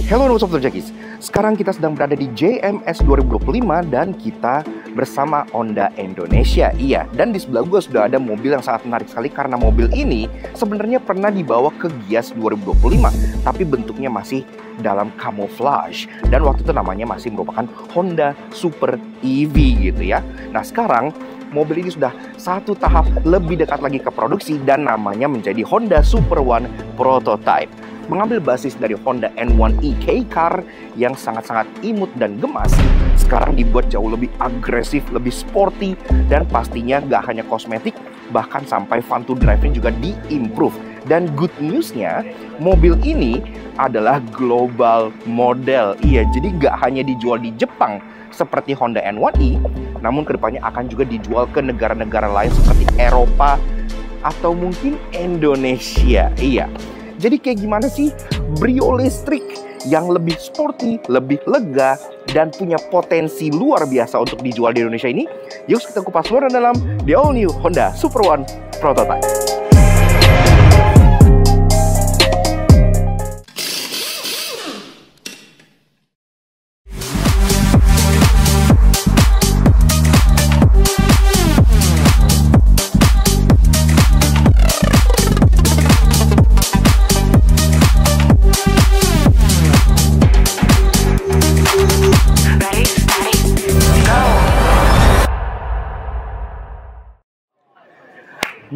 Hello Sobat Jakis, sekarang kita sedang berada di JMS 2025 dan kita bersama Honda Indonesia. Iya, dan di sebelah gue sudah ada mobil yang sangat menarik sekali karena mobil ini sebenarnya pernah dibawa ke Gias 2025, tapi bentuknya masih dalam camouflage dan waktu itu namanya masih merupakan Honda Super EV gitu ya. Nah sekarang mobil ini sudah satu tahap lebih dekat lagi ke produksi dan namanya menjadi Honda Super One Prototype. Mengambil basis dari Honda N1e K-Car yang sangat-sangat imut dan gemas, sekarang dibuat jauh lebih agresif, lebih sporty, dan pastinya gak hanya kosmetik, bahkan sampai fun to drive-nya juga di-improve. Dan good news-nya, mobil ini adalah global model. Iya, jadi gak hanya dijual di Jepang seperti Honda N1e, namun kedepannya akan juga dijual ke negara-negara lain seperti Eropa atau mungkin Indonesia. Iya. Jadi kayak gimana sih Brio listrik yang lebih sporty, lebih lega, dan punya potensi luar biasa untuk dijual di Indonesia ini? Yuk kita kupas luar dan dalam The All New Honda Super One Prototype.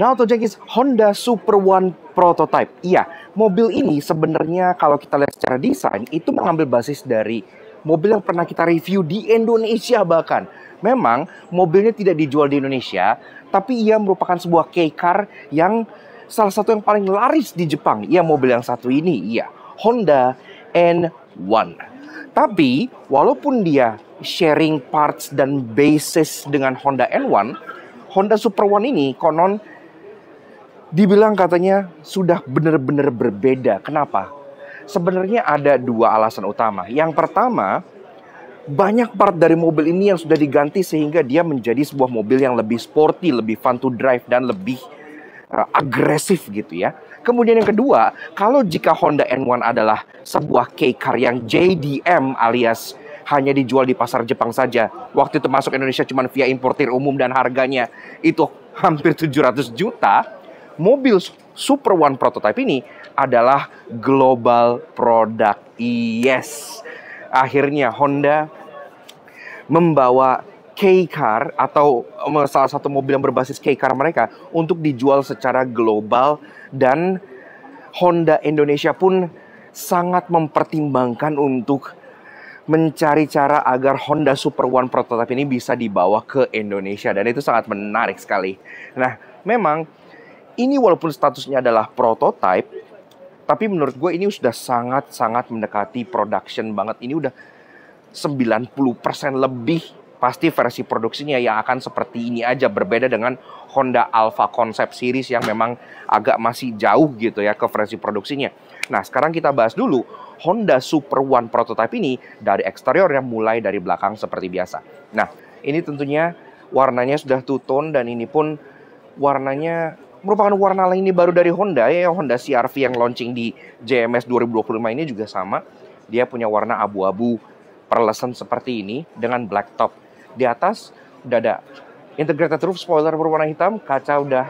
Nah, Jakis, Honda Super One Prototype. Iya, mobil ini sebenarnya kalau kita lihat secara desain itu mengambil basis dari mobil yang pernah kita review di Indonesia bahkan. Memang mobilnya tidak dijual di Indonesia, tapi ia merupakan sebuah K-Car yang salah satu yang paling laris di Jepang. Iya, mobil yang satu ini, iya, Honda N1. Tapi, walaupun dia sharing parts dan basis dengan Honda N1, Honda Super One ini konon dibilang katanya sudah benar-benar berbeda. Kenapa? Sebenarnya ada dua alasan utama. Yang pertama, banyak part dari mobil ini yang sudah diganti sehingga dia menjadi sebuah mobil yang lebih sporty, lebih fun to drive, dan lebih agresif gitu ya. Kemudian yang kedua, kalau jika Honda N1 adalah sebuah K-Car yang JDM alias hanya dijual di pasar Jepang saja, waktu itu masuk Indonesia cuma via importir umum dan harganya itu hampir 700 juta, mobil Super One Prototype ini adalah global product. Yes, akhirnya Honda membawa K-Car atau salah satu mobil yang berbasis K-Car mereka untuk dijual secara global, dan Honda Indonesia pun sangat mempertimbangkan untuk mencari cara agar Honda Super One Prototype ini bisa dibawa ke Indonesia, dan itu sangat menarik sekali. Nah, memang ini walaupun statusnya adalah prototype, tapi menurut gue ini sudah sangat-sangat mendekati production banget. Ini udah 90% lebih pasti versi produksinya yang akan seperti ini aja. Berbeda dengan Honda Alpha Concept Series yang memang agak masih jauh gitu ya ke versi produksinya. Nah, sekarang kita bahas dulu Honda Super One Prototype ini dari eksteriornya, mulai dari belakang seperti biasa. Nah, ini tentunya warnanya sudah two-tone, dan ini pun warnanya merupakan warna lain ini baru dari Honda ya. Honda CR-V yang launching di JMS 2025 ini juga sama. Dia punya warna abu-abu pearlescent seperti ini dengan black top. Di atas udah ada integrated roof, spoiler berwarna hitam, kaca udah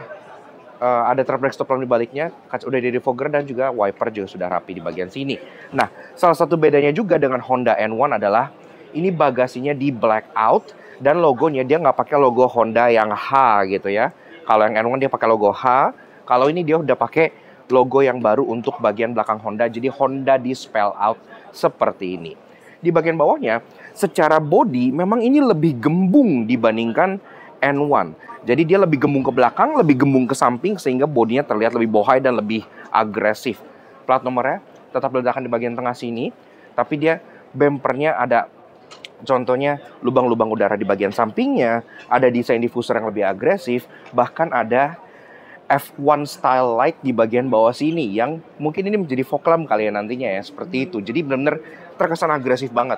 ada trap brake stop lamp di baliknya, kaca udah di defogger, dan juga wiper juga sudah rapi di bagian sini. Nah, salah satu bedanya juga dengan Honda N1 adalah ini bagasinya di black out, dan logonya dia nggak pakai logo Honda yang H gitu ya. Kalau yang N1 dia pakai logo H, kalau ini dia udah pakai logo yang baru untuk bagian belakang Honda. Jadi Honda di spell out seperti ini. Di bagian bawahnya, secara body memang ini lebih gembung dibandingkan N1. Jadi dia lebih gembung ke belakang, lebih gembung ke samping, sehingga bodinya terlihat lebih bohai dan lebih agresif. Plat nomornya tetap diletakkan di bagian tengah sini, tapi dia bempernya ada contohnya lubang-lubang udara di bagian sampingnya, ada desain diffuser yang lebih agresif, bahkan ada F1 style light di bagian bawah sini yang mungkin ini menjadi fog lamp kalian nantinya ya, seperti itu. Jadi benar-benar terkesan agresif banget.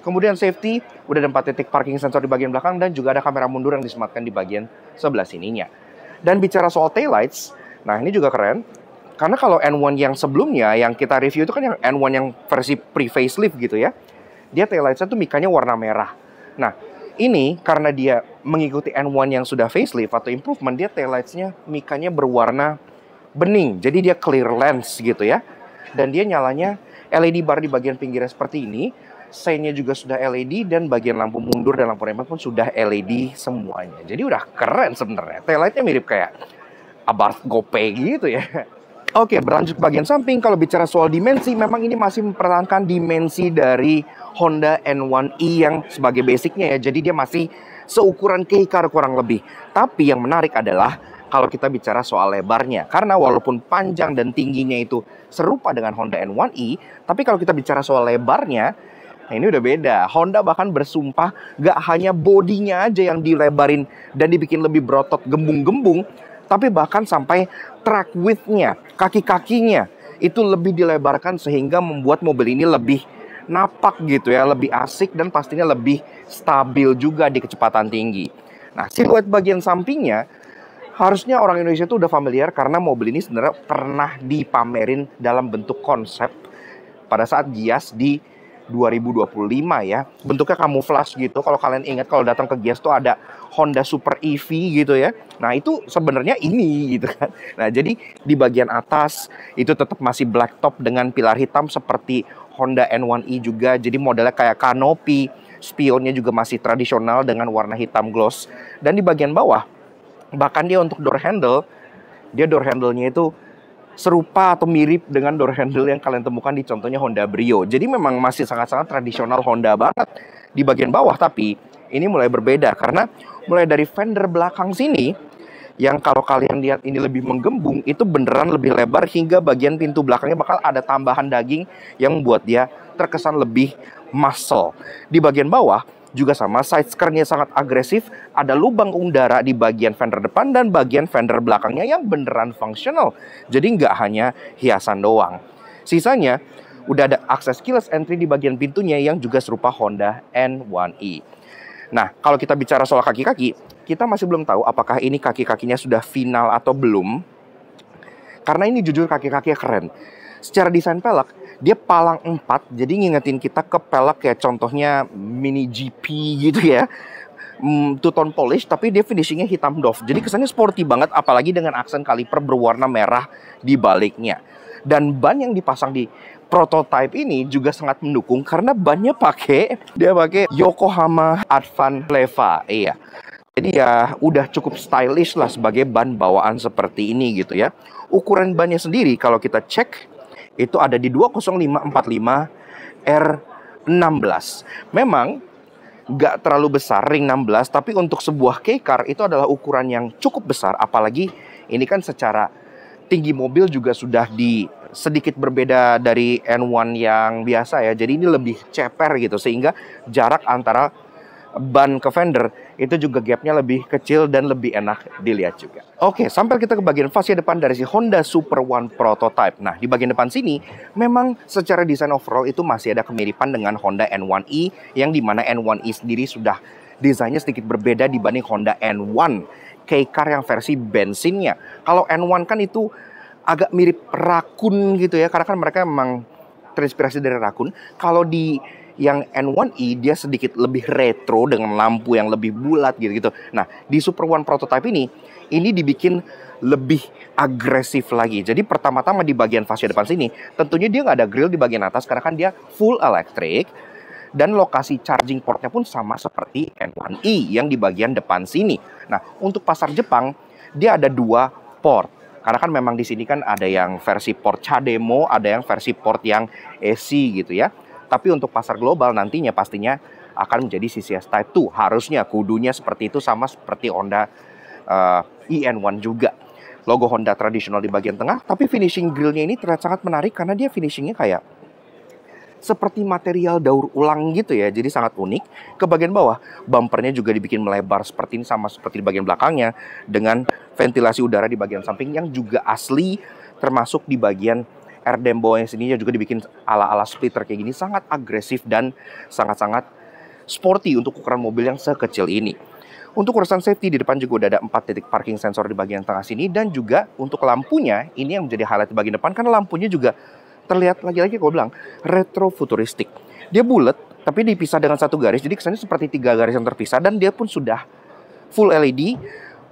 Kemudian safety, udah ada 4 titik parking sensor di bagian belakang, dan juga ada kamera mundur yang disematkan di bagian sebelah sininya. Dan bicara soal taillights, nah ini juga keren. Karena kalau N1 yang sebelumnya, yang kita review itu kan yang N1 yang versi pre-facelift gitu ya. Dia taillights-nya tuh mikanya warna merah. Nah, ini karena dia mengikuti N1 yang sudah facelift atau improvement, dia taillights-nya mikanya berwarna bening. Jadi dia clear lens gitu ya. Dan dia nyalanya LED bar di bagian pinggirnya seperti ini. Sein-nya juga sudah LED dan bagian lampu mundur dan lampu rem pun sudah LED semuanya. Jadi udah keren sebenarnya. Taillight-nya mirip kayak Abarth GoPay gitu ya. Oke, berlanjut bagian samping. Kalau bicara soal dimensi, memang ini masih mempertahankan dimensi dari Honda N1e yang sebagai basicnya ya. Jadi dia masih seukuran K-Car kurang lebih. Tapi yang menarik adalah kalau kita bicara soal lebarnya. Karena walaupun panjang dan tingginya itu serupa dengan Honda N1e, tapi kalau kita bicara soal lebarnya, nah ini udah beda. Honda bahkan bersumpah gak hanya bodinya aja yang dilebarin dan dibikin lebih berotot gembung-gembung, tapi bahkan sampai track width-nya, kaki-kakinya itu lebih dilebarkan sehingga membuat mobil ini lebih napak gitu ya, lebih asik dan pastinya lebih stabil juga di kecepatan tinggi. Nah, siluet bagian sampingnya harusnya orang Indonesia itu udah familiar karena mobil ini sebenarnya pernah dipamerin dalam bentuk konsep pada saat Gias di 2025 ya. Bentuknya kamuflas gitu. Kalau kalian ingat kalau datang ke Gias tuh ada Honda Super EV gitu ya. Nah, itu sebenarnya ini gitu kan. Nah, jadi di bagian atas itu tetap masih black top dengan pilar hitam seperti Honda N1e juga. Jadi modelnya kayak kanopi. Spionnya juga masih tradisional dengan warna hitam gloss. Dan di bagian bawah, bahkan dia untuk door handle-nya itu serupa atau mirip dengan door handle yang kalian temukan di contohnya Honda Brio. Jadi memang masih sangat-sangat tradisional Honda banget di bagian bawah. Tapi ini mulai berbeda karena mulai dari fender belakang sini, yang kalau kalian lihat ini lebih menggembung, itu beneran lebih lebar hingga bagian pintu belakangnya bakal ada tambahan daging yang membuat dia terkesan lebih muscle. Di bagian bawah juga sama, side skirt-nya sangat agresif, ada lubang udara di bagian fender depan dan bagian fender belakangnya yang beneran fungsional. Jadi nggak hanya hiasan doang. Sisanya udah ada akses keyless entry di bagian pintunya yang juga serupa Honda N1e. Nah, kalau kita bicara soal kaki-kaki, kita masih belum tahu apakah ini kaki-kakinya sudah final atau belum. Karena ini jujur kaki-kakinya keren. Secara desain pelek, dia palang 4, jadi ngingetin kita ke pelek kayak contohnya Mini GP gitu ya. Two-tone polish, tapi dia finishingnya hitam doff. Jadi kesannya sporty banget, apalagi dengan aksen kaliper berwarna merah di baliknya. Dan ban yang dipasang di prototype ini juga sangat mendukung karena bannya dia pakai Yokohama Advan Leva. Iya. Jadi ya udah cukup stylish lah sebagai ban bawaan seperti ini gitu ya. Ukuran bannya sendiri kalau kita cek itu ada di 20545 R16. Memang nggak terlalu besar ring 16, tapi untuk sebuah K-Car itu adalah ukuran yang cukup besar. Apalagi ini kan secara tinggi mobil juga sudah sedikit berbeda dari N1 yang biasa ya. Jadi ini lebih ceper gitu, sehingga jarak antara ban ke fender itu juga gapnya lebih kecil dan lebih enak dilihat juga. Oke, sampai kita ke bagian fascia depan dari si Honda Super One Prototype. Nah, di bagian depan sini memang secara desain overall itu masih ada kemiripan dengan Honda N1e, yang dimana N1e sendiri sudah desainnya sedikit berbeda dibanding Honda N1 K-Car yang versi bensinnya. Kalau N1 kan itu agak mirip rakun gitu ya, karena kan mereka memang terinspirasi dari rakun. Kalau di yang N1e dia sedikit lebih retro dengan lampu yang lebih bulat gitu-gitu. Nah, di Super One Prototype ini dibikin lebih agresif lagi. Jadi pertama-tama di bagian fascia depan sini, tentunya dia nggak ada grill di bagian atas karena kan dia full electric. Dan lokasi charging portnya pun sama seperti N1e yang di bagian depan sini. Nah, untuk pasar Jepang, dia ada 2 port. Karena kan memang di sini kan ada yang versi port CHAdeMO, ada yang versi port yang AC gitu ya. Tapi untuk pasar global nantinya pastinya akan menjadi CCS Type 2. Harusnya kudunya seperti itu, sama seperti Honda EN1 juga. Logo Honda tradisional di bagian tengah, tapi finishing grillnya ini terlihat sangat menarik karena dia finishingnya kayak seperti material daur ulang gitu ya. Jadi sangat unik. Ke bagian bawah, bumpernya juga dibikin melebar seperti ini, sama seperti di bagian belakangnya, dengan ventilasi udara di bagian samping yang juga asli, termasuk di bagian air dam bawahnya sini juga dibikin ala-ala splitter kayak gini, sangat agresif dan sangat-sangat sporty untuk ukuran mobil yang sekecil ini. Untuk urusan safety, di depan juga udah ada 4 titik parking sensor di bagian tengah sini. Dan juga untuk lampunya, ini yang menjadi highlight di bagian depan, karena lampunya juga terlihat lagi-lagi gue bilang retro futuristik. Dia bulat tapi dipisah dengan satu garis, jadi kesannya seperti 3 garis yang terpisah. Dan dia pun sudah full LED,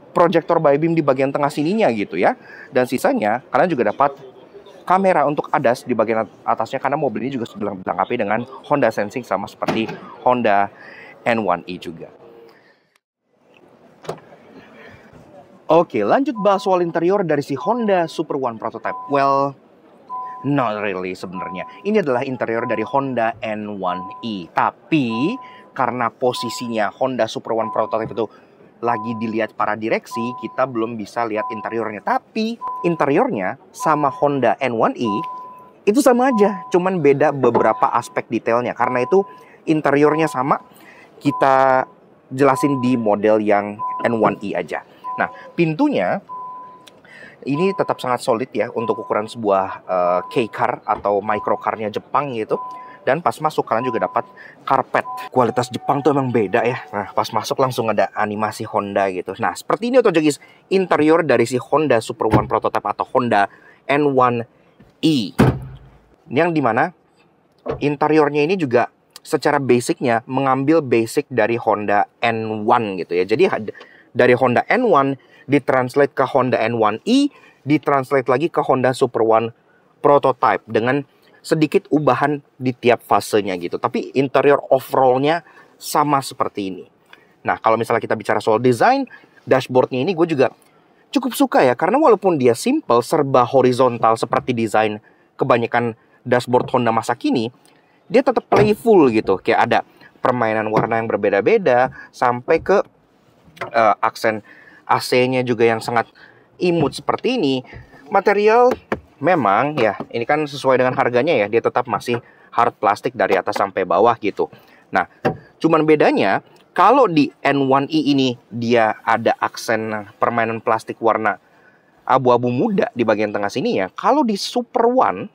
proyektor by beam di bagian tengah sininya gitu ya. Dan sisanya kalian juga dapat kamera untuk ADAS di bagian atasnya, karena mobil ini juga sudah dilengkapi dengan Honda Sensing sama seperti Honda N1e juga. Oke, lanjut bahas soal interior dari si Honda Super One Prototype. Well, not really sebenarnya. Ini adalah interior dari Honda N1e. Tapi karena posisinya Honda Super One Prototype itu lagi dilihat para direksi, kita belum bisa lihat interiornya. Tapi interiornya sama Honda N1e itu sama aja, cuman beda beberapa aspek detailnya. Karena itu interiornya sama, kita jelasin di model yang N1e aja. Nah, pintunya ini tetap sangat solid ya untuk ukuran sebuah K-car atau microcar-nya Jepang gitu. Dan pas masuk kalian juga dapat karpet. Kualitas Jepang tuh emang beda ya. Nah, pas masuk langsung ada animasi Honda gitu. Nah, seperti ini otomatis interior dari si Honda Super One Prototype atau Honda N1e. Yang dimana interiornya ini juga secara basicnya mengambil basic dari Honda N1 gitu ya. Jadi dari Honda N1 ditranslate ke Honda N1e, ditranslate lagi ke Honda Super One Prototype dengan sedikit ubahan di tiap fasenya gitu. Tapi interior overall-nya sama seperti ini. Nah, kalau misalnya kita bicara soal desain, dashboardnya ini gue juga cukup suka ya. Karena walaupun dia simple, serba horizontal seperti desain kebanyakan dashboard Honda masa kini, dia tetap playful gitu. Kayak ada permainan warna yang berbeda-beda, sampai ke aksen AC-nya juga yang sangat imut seperti ini. Material memang ya, ini kan sesuai dengan harganya ya, dia tetap masih hard plastik dari atas sampai bawah gitu. Nah, cuman bedanya kalau di N1e ini dia ada aksen permainan plastik warna abu-abu muda di bagian tengah sini ya. Kalau di Super One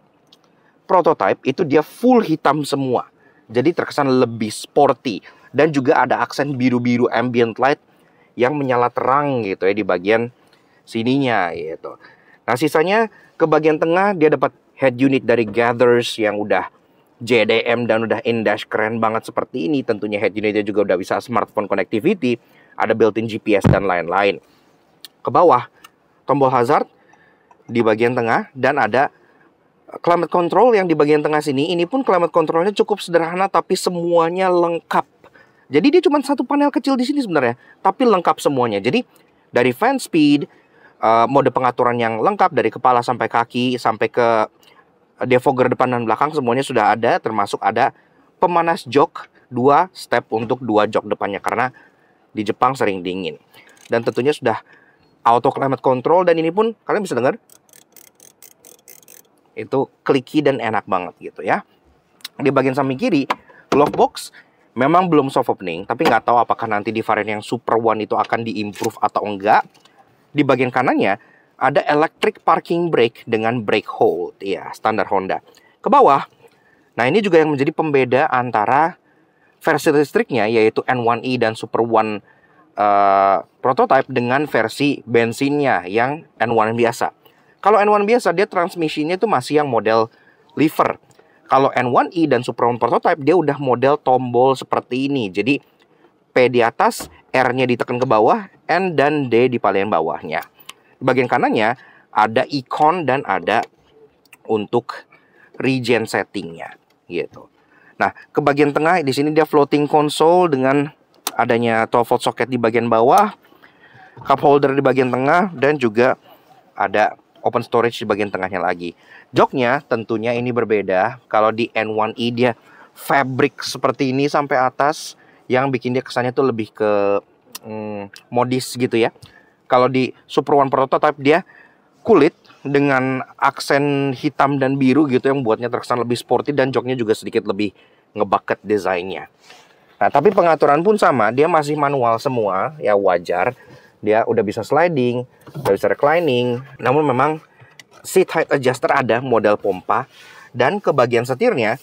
Prototype itu dia full hitam semua. Jadi terkesan lebih sporty. Dan juga ada aksen biru-biru ambient light yang menyala terang gitu ya di bagian sininya gitu. Nah, sisanya ke bagian tengah dia dapat head unit dari Gathers yang udah JDM dan udah in-dash keren banget seperti ini. Tentunya head unitnya juga udah bisa smartphone connectivity, ada built-in GPS dan lain-lain. Ke bawah tombol hazard di bagian tengah dan ada climate control yang di bagian tengah sini. Ini pun climate controlnya cukup sederhana tapi semuanya lengkap. Jadi dia cuma satu panel kecil di sini sebenarnya, tapi lengkap semuanya. Jadi dari fan speed, mode pengaturan yang lengkap dari kepala sampai kaki, sampai ke defogger depan dan belakang semuanya sudah ada, termasuk ada pemanas jok 2 step untuk 2 jok depannya karena di Jepang sering dingin. Dan tentunya sudah auto climate control, dan ini pun kalian bisa dengar itu clicky dan enak banget gitu ya. Di bagian samping kiri, glove box memang belum soft opening, tapi nggak tahu apakah nanti di varian yang Super One itu akan diimprove atau enggak. Di bagian kanannya ada electric parking brake dengan brake hold, ya standar Honda. Ke bawah, nah ini juga yang menjadi pembeda antara versi listriknya yaitu N1e dan Super One Prototype dengan versi bensinnya yang N1 biasa. Kalau N1 biasa dia transmisinya itu masih yang model lever. Kalau N1e dan Super One Prototype dia udah model tombol seperti ini. Jadi P di atas, R-nya ditekan ke bawah, N dan D di paling bawahnya. Di bagian kanannya ada icon dan ada untuk regen settingnya gitu. Nah, ke bagian tengah di sini dia floating console dengan adanya 12 volt socket di bagian bawah, cup holder di bagian tengah, dan juga ada open storage di bagian tengahnya lagi. Joknya tentunya ini berbeda. Kalau di N1e dia fabric seperti ini sampai atas, yang bikin dia kesannya tuh lebih ke modis gitu ya. Kalau di Super One Prototype dia kulit dengan aksen hitam dan biru gitu, yang buatnya terkesan lebih sporty, dan joknya juga sedikit lebih ngebucket desainnya. Nah, tapi pengaturan pun sama, dia masih manual semua, ya wajar. Dia udah bisa sliding, udah bisa reclining. Namun memang seat height adjuster ada model pompa. Dan ke bagian setirnya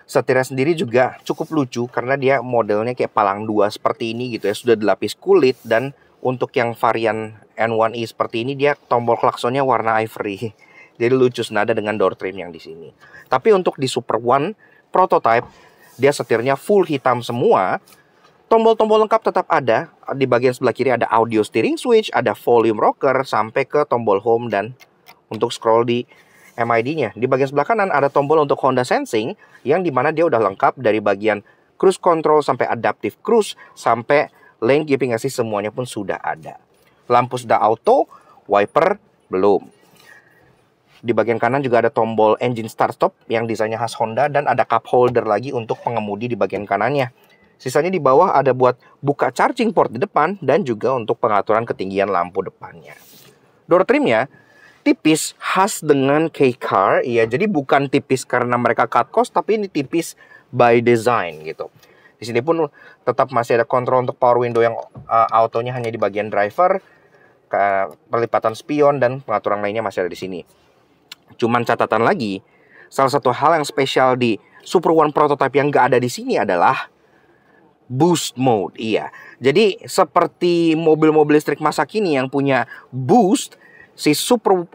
Setirnya sendiri juga cukup lucu karena dia modelnya kayak palang dua seperti ini gitu ya, sudah dilapis kulit. Dan untuk yang varian N1E seperti ini, dia tombol klaksonnya warna ivory. Jadi lucu senada dengan door trim yang di sini. Tapi untuk di Super One prototype, dia setirnya full hitam semua. Tombol-tombol lengkap tetap ada. Di bagian sebelah kiri ada audio steering switch, ada volume rocker, sampai ke tombol home dan untuk scroll di MID-nya. Di bagian sebelah kanan ada tombol untuk Honda Sensing, yang dimana dia udah lengkap dari bagian cruise control sampai adaptive cruise, sampai lane keeping assist semuanya pun sudah ada. Lampu sudah auto, wiper belum. Di bagian kanan juga ada tombol engine start stop yang desainnya khas Honda, dan ada cup holder lagi untuk pengemudi di bagian kanannya. Sisanya di bawah ada buat buka charging port di depan dan juga untuk pengaturan ketinggian lampu depannya. Door trimnya tipis, khas dengan K-Car, ya. Jadi bukan tipis karena mereka cut cost, tapi ini tipis by design gitu. Di sini pun tetap masih ada kontrol untuk power window yang autonya hanya di bagian driver, perlipatan spion dan pengaturan lainnya masih ada di sini. Cuman catatan lagi, salah satu hal yang spesial di Super One prototype yang nggak ada di sini adalah boost mode. Iya, jadi seperti mobil-mobil listrik masa kini yang punya boost, si Super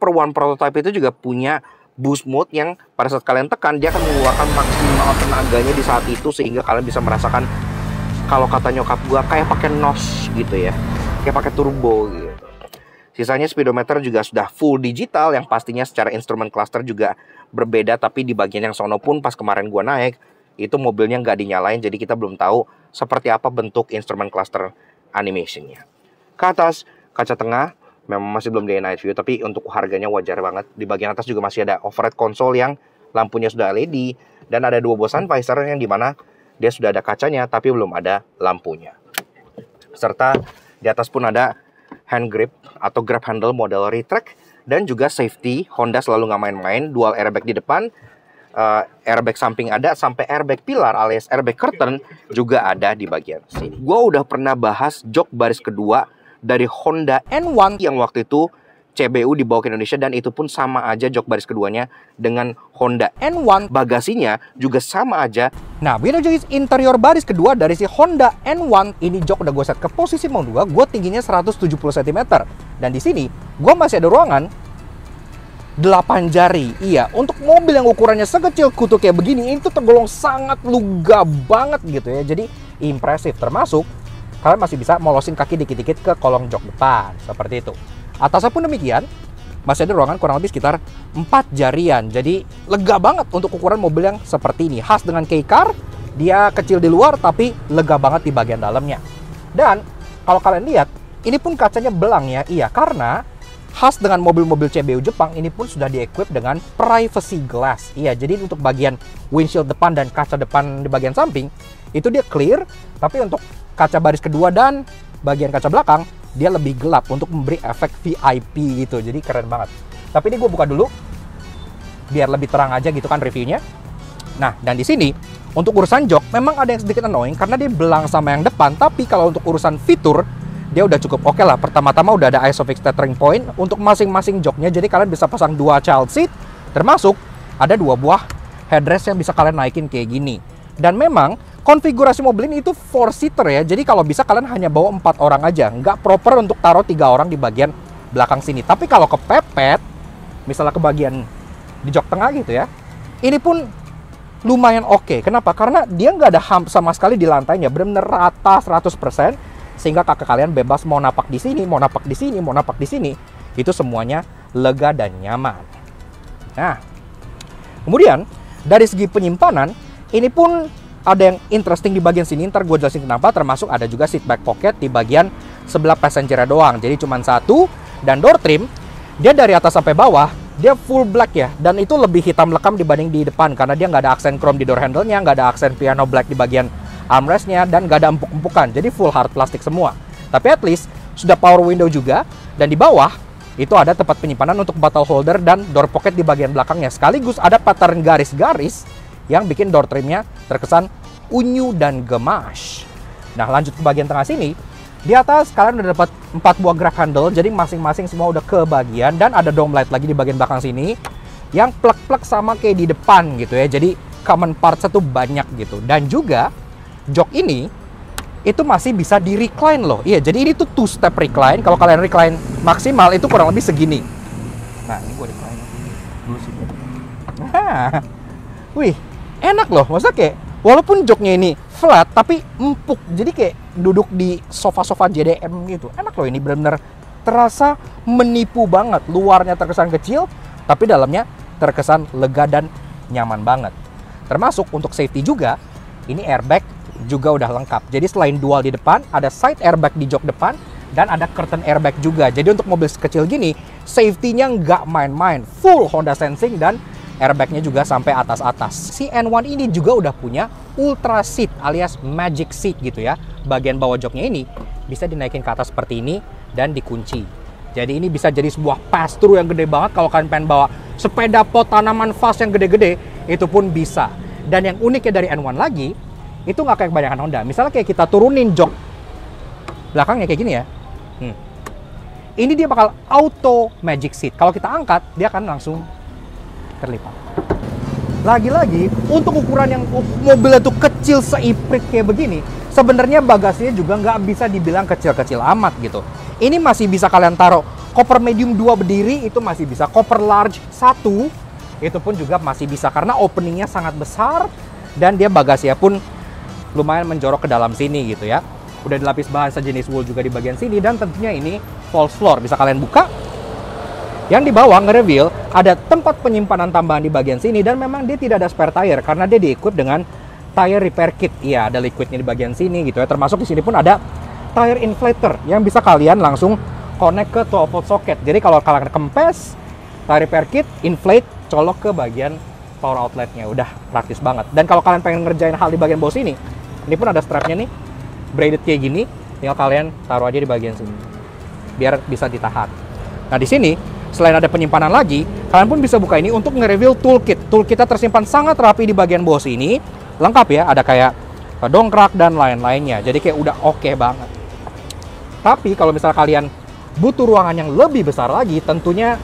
One prototype itu juga punya boost mode yang pada saat kalian tekan, dia akan mengeluarkan maksimal tenaganya di saat itu, sehingga kalian bisa merasakan, kalau kata nyokap gua, kayak pakai NOS gitu ya, kayak pakai turbo gitu. Sisanya speedometer juga sudah full digital, yang pastinya secara instrument cluster juga berbeda. Tapi di bagian yang sono pun pas kemarin gua naik, itu mobilnya nggak dinyalain, jadi kita belum tahu seperti apa bentuk instrument cluster animationnya. Ke atas, kaca tengah memang masih belum di night view, tapi untuk harganya wajar banget. Di bagian atas juga masih ada overhead console yang lampunya sudah LED, dan ada dua buah sun visor yang dimana dia sudah ada kacanya tapi belum ada lampunya. Serta di atas pun ada hand grip atau grab handle model retract, dan juga safety. Honda selalu nggak main-main, dual airbag di depan, airbag samping ada, sampai airbag pilar alias airbag curtain juga ada di bagian sini. Gua udah pernah bahas jok baris kedua dari Honda N1 yang waktu itu CBU dibawa ke Indonesia, dan itu pun sama aja jok baris keduanya dengan Honda N1. Bagasinya juga sama aja. Nah, begini guys, interior baris kedua dari si Honda N1 ini, jok udah gue set ke posisi mode 2, gue tingginya 170 cm, dan di sini gue masih ada ruangan 8 jari. Iya, untuk mobil yang ukurannya sekecil kutu kayak begini, itu tergolong sangat luga banget gitu ya. Jadi impresif, termasuk kalian masih bisa molosin kaki dikit-dikit ke kolong jok depan, seperti itu. Atasnya pun demikian, masih ada ruangan kurang lebih sekitar 4 jarian. Jadi lega banget untuk ukuran mobil yang seperti ini. Khas dengan K-Car, dia kecil di luar tapi lega banget di bagian dalamnya. Dan kalau kalian lihat, ini pun kacanya belang ya. Iya, karena khas dengan mobil-mobil CBU Jepang, ini pun sudah di-equip dengan privacy glass. Iya, jadi untuk bagian windshield depan dan kaca depan di bagian samping, itu dia clear. Tapi untuk kaca baris kedua dan bagian kaca belakang, dia lebih gelap untuk memberi efek VIP gitu. Jadi keren banget. Tapi ini gue buka dulu biar lebih terang aja gitu kan reviewnya. Nah, dan di sini untuk urusan jok memang ada yang sedikit annoying karena dia belang sama yang depan. Tapi kalau untuk urusan fitur, dia udah cukup oke lah. Pertama-tama udah ada ISOFIX tethering point untuk masing-masing joknya. Jadi kalian bisa pasang 2 child seat, termasuk ada 2 buah headrest yang bisa kalian naikin kayak gini. Dan memang konfigurasi mobil ini itu 4-seater ya. Jadi kalau bisa kalian hanya bawa 4 orang aja. Nggak proper untuk taruh 3 orang di bagian belakang sini. Tapi kalau kepepet, misalnya ke bagian di jok tengah gitu ya, ini pun lumayan oke. Kenapa? Karena dia nggak ada hump sama sekali di lantainya. Benar-benar rata 100%. Sehingga kakak kalian bebas mau napak di sini, mau napak di sini, mau napak di sini. Itu semuanya lega dan nyaman. Nah, kemudian dari segi penyimpanan, ini pun ada yang interesting di bagian sini, ntar gue jelasin kenapa. Termasuk ada juga seat back pocket di bagian sebelah passenger doang. Jadi cuma 1. Dan door trim, dia dari atas sampai bawah, dia full black ya. Dan itu lebih hitam lekam dibanding di depan, karena dia nggak ada aksen chrome di door handle-nya, nggak ada aksen piano black di bagian armrest-nya, dan nggak ada empuk-empukan. Jadi full hard plastik semua. Tapi at least sudah power window juga. Dan di bawah itu ada tempat penyimpanan untuk bottle holder dan door pocket di bagian belakangnya. Sekaligus ada pattern garis-garis yang bikin door trimnya terkesan unyu dan gemas. Nah, lanjut ke bagian tengah sini. Di atas kalian udah dapat 4 buah grab handle, jadi masing-masing semua udah kebagian. Dan ada dome light lagi di bagian belakang sini yang plek-plek sama kayak di depan gitu ya. Jadi common parts itu banyak gitu. Dan juga jok ini itu masih bisa di recline loh. Iya, jadi ini tuh 2-step recline. Kalau kalian recline maksimal itu kurang lebih segini. Nah, ini gue recline dulu sih. Nah, wih, enak loh. Maksudnya kayak walaupun joknya ini flat tapi empuk. Jadi kayak duduk di sofa-sofa JDM gitu. Enak loh, ini benar-benar terasa menipu banget. Luarnya terkesan kecil, tapi dalamnya terkesan lega dan nyaman banget. Termasuk untuk safety juga, ini airbag juga udah lengkap. Jadi selain dual di depan, ada side airbag di jok depan, dan ada curtain airbag juga. Jadi untuk mobil kecil gini, safety-nya nggak main-main. Full Honda Sensing dan airbag-nya juga sampai atas-atas. Si N1 ini juga udah punya Ultra Seat alias Magic Seat gitu ya. Bagian bawah joknya ini bisa dinaikin ke atas seperti ini dan dikunci. Jadi ini bisa jadi sebuah pass-through yang gede banget kalau kalian pengen bawa sepeda pot tanaman fast yang gede-gede, itu pun bisa. Dan yang uniknya dari N1 lagi, itu nggak kayak kebanyakan Honda. Misalnya kayak kita turunin jok belakangnya kayak gini ya. Ini dia bakal auto magic seat. Kalau kita angkat, dia akan langsung terlipat. Lagi-lagi, untuk ukuran yang mobilnya tuh kecil seiprit kayak begini, sebenarnya bagasinya juga nggak bisa dibilang kecil-kecil amat gitu. Ini masih bisa kalian taruh koper medium 2 berdiri, itu masih bisa. Koper large 1, itu pun juga masih bisa. Karena openingnya sangat besar, dan dia bagasinya pun lumayan menjorok ke dalam sini gitu ya. Udah dilapis bahan sejenis wool juga di bagian sini, dan tentunya ini false floor. Bisa kalian buka. Yang di bawah nge-reveal ada tempat penyimpanan tambahan di bagian sini, dan memang dia tidak ada spare tire karena dia di-equip dengan tire repair kit. Iya, ada liquidnya di bagian sini gitu ya. Termasuk di sini pun ada tire inflator yang bisa kalian langsung connect ke 12 volt socket. Jadi kalau kalian kempes, tire repair kit, inflate, colok ke bagian power outletnya. Udah praktis banget. Dan kalau kalian pengen ngerjain hal di bagian bawah sini, ini pun ada strapnya nih, braided kayak gini, tinggal kalian taruh aja di bagian sini, biar bisa ditahan. Nah di sini, selain ada penyimpanan lagi, kalian pun bisa buka ini untuk nge-reveal toolkit. Toolkitnya tersimpan sangat rapi di bagian bawah sini, lengkap ya, ada kayak dongkrak dan lain-lainnya. Jadi kayak udah oke banget. Tapi kalau misalnya kalian butuh ruangan yang lebih besar lagi, tentunya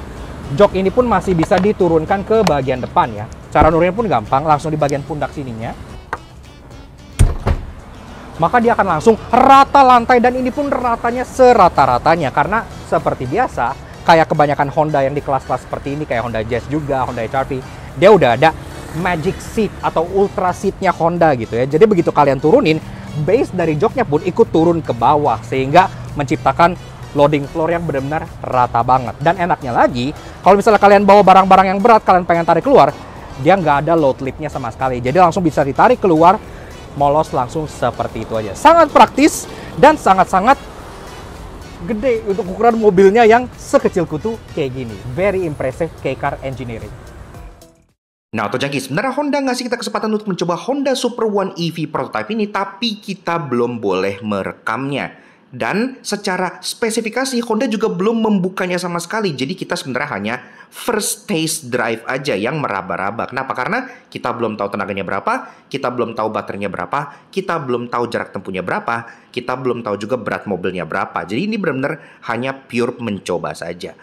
jok ini pun masih bisa diturunkan ke bagian depan ya. Cara nurunin pun gampang, langsung di bagian pundak sininya. Maka dia akan langsung rata lantai, dan ini pun ratanya serata-ratanya. Karena seperti biasa, kayak kebanyakan Honda yang di kelas-kelas seperti ini, kayak Honda Jazz juga, Honda HR-V, dia udah ada Magic Seat atau Ultra Seat-nya Honda gitu ya. Jadi begitu kalian turunin, base dari joknya pun ikut turun ke bawah, sehingga menciptakan loading floor yang benar-benar rata banget. Dan enaknya lagi, kalau misalnya kalian bawa barang-barang yang berat, kalian pengen tarik keluar, dia nggak ada load lip-nya sama sekali. Jadi langsung bisa ditarik keluar, molos langsung seperti itu aja. Sangat praktis dan sangat-sangat gede untuk ukuran mobilnya yang sekecil kutu kayak gini. Very impressive K-Car engineering. Nah, Tojangki, sebenarnya Honda ngasih kita kesempatan untuk mencoba Honda Super One EV prototype ini, tapi kita belum boleh merekamnya. Dan secara spesifikasi, Honda juga belum membukanya sama sekali. Jadi kita sebenarnya hanya first taste drive aja yang meraba-raba. Kenapa? Karena kita belum tahu tenaganya berapa, kita belum tahu baterainya berapa, kita belum tahu jarak tempuhnya berapa, kita belum tahu juga berat mobilnya berapa. Jadi ini benar-benar hanya pure mencoba saja.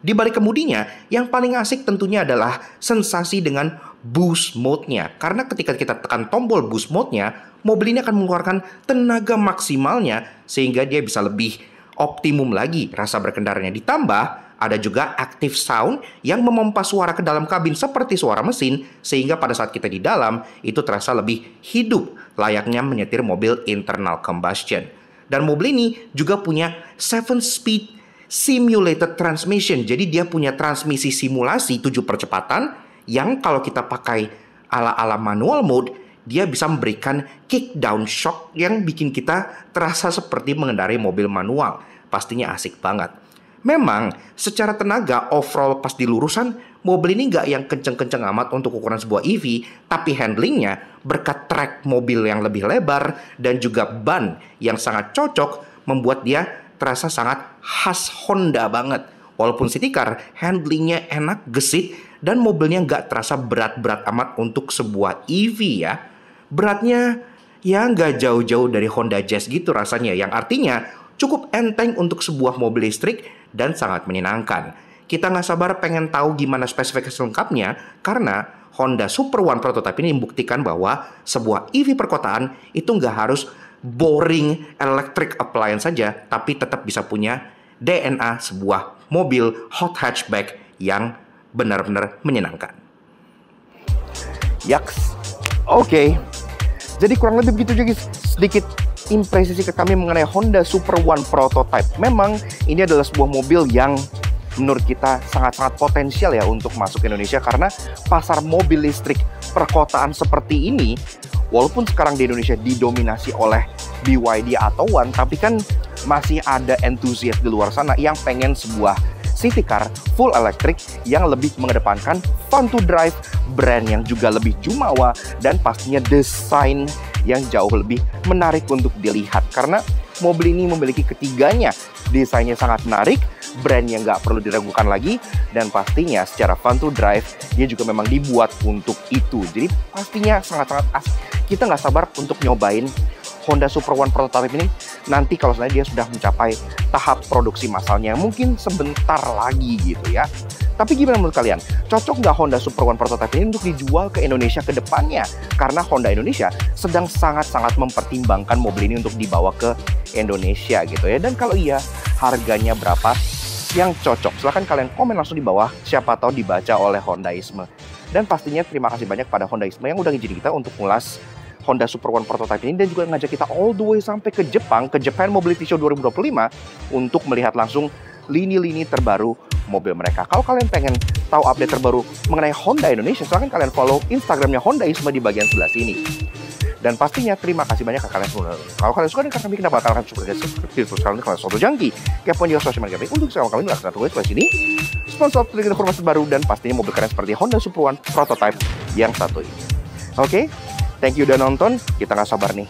Di balik kemudinya, yang paling asik tentunya adalah sensasi dengan boost mode-nya. Karena ketika kita tekan tombol boost mode-nya, mobil ini akan mengeluarkan tenaga maksimalnya sehingga dia bisa lebih optimum lagi rasa berkendaranya. Ditambah, ada juga active sound yang memompa suara ke dalam kabin seperti suara mesin, sehingga pada saat kita di dalam, itu terasa lebih hidup layaknya menyetir mobil internal combustion. Dan mobil ini juga punya 7-speed simulated transmission. Jadi dia punya transmisi simulasi 7 percepatan yang kalau kita pakai ala-ala manual mode, dia bisa memberikan kick down shock yang bikin kita terasa seperti mengendarai mobil manual. Pastinya asik banget. Memang secara tenaga overall pas di lurusan, mobil ini nggak yang kenceng-kenceng amat untuk ukuran sebuah EV, tapi handlingnya berkat track mobil yang lebih lebar dan juga ban yang sangat cocok membuat dia terasa sangat khas Honda banget. Walaupun city car, handlingnya enak, gesit, dan mobilnya nggak terasa berat-berat amat untuk sebuah EV ya. Beratnya ya nggak jauh-jauh dari Honda Jazz gitu rasanya, yang artinya cukup enteng untuk sebuah mobil listrik dan sangat menyenangkan. Kita nggak sabar pengen tahu gimana spesifikasi lengkapnya, karena Honda Super One Prototype ini membuktikan bahwa sebuah EV perkotaan itu nggak harus boring electric appliance saja, tapi tetap bisa punya DNA sebuah mobil hot hatchback yang benar-benar menyenangkan. Yaks, oke. Jadi kurang lebih begitu juga sedikit impresi ke kami mengenai Honda Super One Prototype. Memang ini adalah sebuah mobil yang menurut kita sangat-sangat potensial ya untuk masuk ke Indonesia, karena pasar mobil listrik perkotaan seperti ini, walaupun sekarang di Indonesia didominasi oleh BYD atau One, tapi kan masih ada entusias di luar sana yang pengen sebuah city car full electric yang lebih mengedepankan fun to drive, brand yang juga lebih jumawa, dan pastinya desain yang jauh lebih menarik untuk dilihat. Karena mobil ini memiliki ketiganya, desainnya sangat menarik, brand yang nggak perlu diragukan lagi, dan pastinya secara fun to drive dia juga memang dibuat untuk itu. Jadi pastinya sangat-sangat asik. Kita nggak sabar untuk nyobain Honda Super One Prototype ini nanti kalau sebenarnya dia sudah mencapai tahap produksi massalnya, mungkin sebentar lagi gitu ya. Tapi gimana menurut kalian? Cocok nggak Honda Super One Prototype ini untuk dijual ke Indonesia ke depannya? Karena Honda Indonesia sedang sangat-sangat mempertimbangkan mobil ini untuk dibawa ke Indonesia gitu ya. Dan kalau iya, harganya berapa yang cocok? Silahkan kalian komen langsung di bawah, siapa tahu dibaca oleh Hondaisme. Dan pastinya terima kasih banyak pada Hondaisme yang udah ngizinin kita untuk ngulas Honda Super One Prototype ini, dan juga ngajak kita all the way sampai ke Jepang, ke Japan Mobility Show 2025 untuk melihat langsung lini-lini terbaru mobil mereka. Kalau kalian pengen tahu update terbaru mengenai Honda Indonesia, silahkan kalian follow Instagramnya Hondaisme di bagian sebelah sini. Dan pastinya terima kasih banyak ke kalian semua. Kalau kalian suka dengan kami, kenapa kalian suka dengan subscribe kalian Soto Jangki, kepoin juga sosial media kami untuk sama kami lakukan tulis di sini. Sponsor dengan informasi baru dan pastinya mobil keren seperti Honda Super One Prototype yang satu ini. Oke, thank you udah nonton. Kita nggak sabar nih.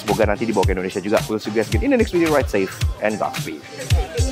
Semoga nanti dibawa ke Indonesia juga. We'll see you guys again in the next video. Ride safe and Godspeed.